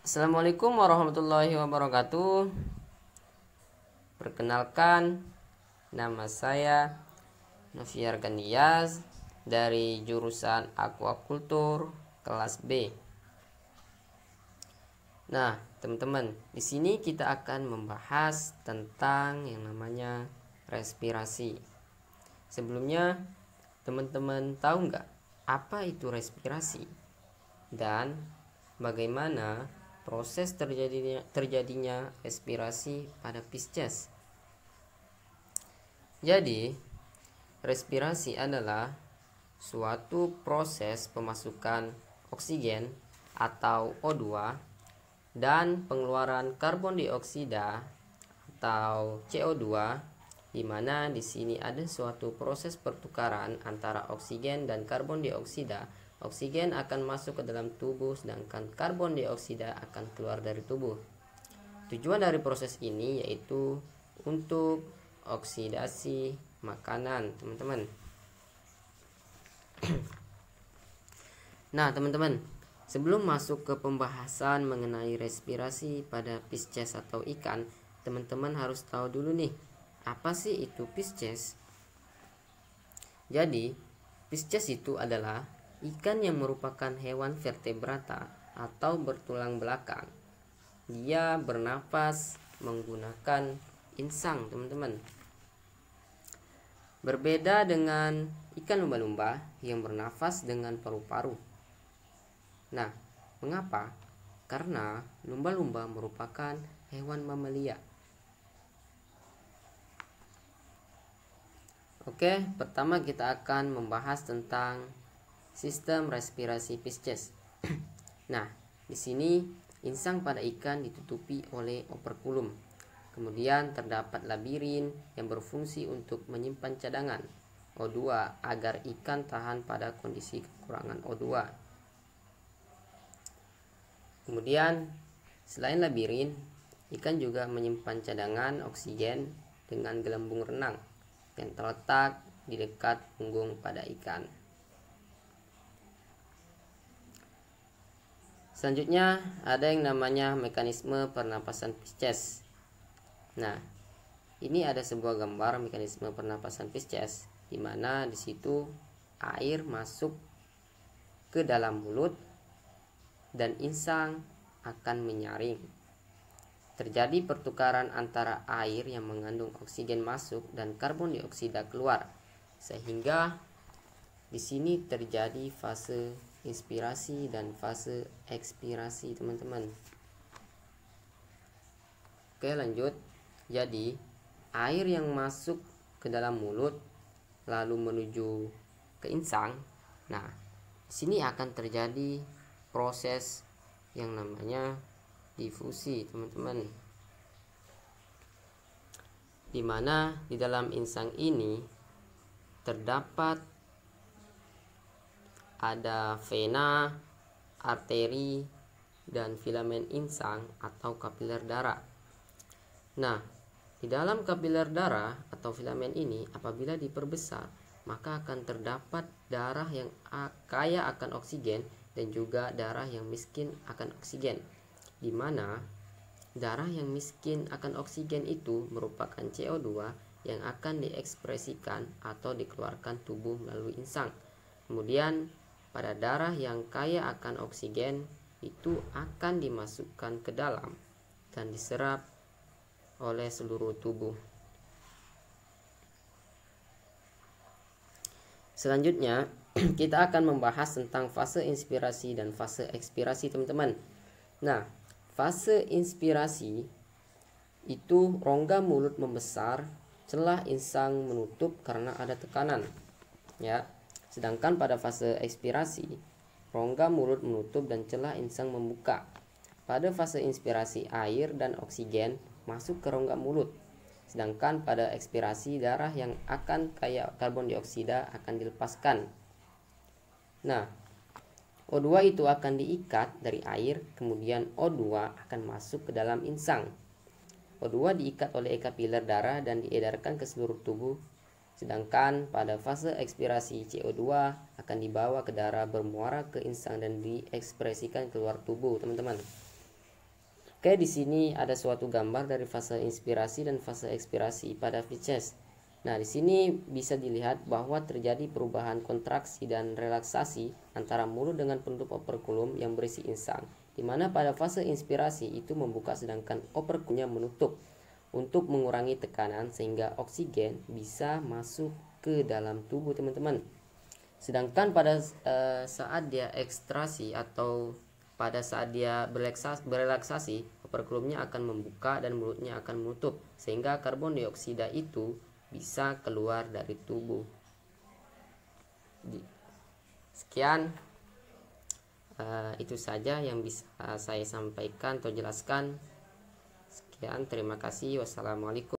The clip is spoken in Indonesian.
Assalamualaikum warahmatullahi wabarakatuh. Perkenalkan, nama saya Noviar Gandias dari jurusan Aquakultur kelas B. Nah, teman-teman, di sini kita akan membahas tentang yang namanya respirasi. Sebelumnya, teman-teman tahu nggak apa itu respirasi dan bagaimana proses terjadinya respirasi pada Pisces? Jadi, respirasi adalah suatu proses pemasukan oksigen atau O2 dan pengeluaran karbon dioksida atau CO2, di mana di sini ada suatu proses pertukaran antara oksigen dan karbon dioksida. Oksigen akan masuk ke dalam tubuh, sedangkan karbon dioksida akan keluar dari tubuh. Tujuan dari proses ini yaitu untuk oksidasi makanan, teman-teman. Nah, teman-teman, sebelum masuk ke pembahasan mengenai respirasi pada Pisces atau ikan, teman-teman harus tahu dulu nih, apa sih itu Pisces? Jadi, Pisces itu adalah ikan yang merupakan hewan vertebrata atau bertulang belakang. Dia bernafas menggunakan insang, teman-teman. Berbeda dengan ikan lumba-lumba yang bernafas dengan paru-paru. Nah, mengapa? Karena lumba-lumba merupakan hewan mamalia. Oke, pertama kita akan membahas tentang sistem respirasi Pisces. Nah, di sini insang pada ikan ditutupi oleh operkulum. Kemudian terdapat labirin yang berfungsi untuk menyimpan cadangan O2 agar ikan tahan pada kondisi kekurangan O2. Kemudian, selain labirin, ikan juga menyimpan cadangan oksigen dengan gelembung renang yang terletak di dekat punggung pada ikan. Selanjutnya ada yang namanya mekanisme pernapasan Pisces. Nah, ini ada sebuah gambar mekanisme pernapasan Pisces, di mana di situ air masuk ke dalam mulut dan insang akan menyaring. Terjadi pertukaran antara air yang mengandung oksigen masuk dan karbon dioksida keluar, sehingga di sini terjadi fase inspirasi dan fase ekspirasi, teman-teman. Oke, lanjut. Jadi, air yang masuk ke dalam mulut lalu menuju ke insang. Nah, di sini akan terjadi proses yang namanya difusi, teman-teman. Di mana di dalam insang ini terdapat ada vena, arteri, dan filamen insang atau kapiler darah. Nah, di dalam kapiler darah atau filamen ini apabila diperbesar, maka akan terdapat darah yang kaya akan oksigen dan juga darah yang miskin akan oksigen. Di mana darah yang miskin akan oksigen itu merupakan CO2 yang akan diekspresikan atau dikeluarkan tubuh melalui insang. Kemudian pada darah yang kaya akan oksigen itu akan dimasukkan ke dalam dan diserap oleh seluruh tubuh. Selanjutnya kita akan membahas tentang fase inspirasi dan fase ekspirasi, teman-teman. Nah, fase inspirasi itu rongga mulut membesar, celah insang menutup karena ada tekanan, ya. Sedangkan pada fase ekspirasi, rongga mulut menutup dan celah insang membuka. Pada fase inspirasi, air dan oksigen masuk ke rongga mulut. Sedangkan pada ekspirasi, darah yang akan kaya karbon dioksida akan dilepaskan. Nah, O2 itu akan diikat dari air, kemudian O2 akan masuk ke dalam insang. O2 diikat oleh kapiler darah dan diedarkan ke seluruh tubuh. Sedangkan pada fase ekspirasi, CO2 akan dibawa ke darah, bermuara ke insang dan diekspresikan keluar tubuh, teman-teman. Oke, di sini ada suatu gambar dari fase inspirasi dan fase ekspirasi pada Pisces. Nah, di sini bisa dilihat bahwa terjadi perubahan kontraksi dan relaksasi antara mulut dengan penutup operculum yang berisi insang, di mana pada fase inspirasi itu membuka sedangkan operculumnya menutup untuk mengurangi tekanan sehingga oksigen bisa masuk ke dalam tubuh teman-teman. Sedangkan pada saat dia ekstrasi atau pada saat dia berelaksasi, operculumnya akan membuka dan mulutnya akan menutup sehingga karbon dioksida itu bisa keluar dari tubuh. Sekian, itu saja yang bisa saya sampaikan atau jelaskan. Sekian, terima kasih. Wassalamualaikum.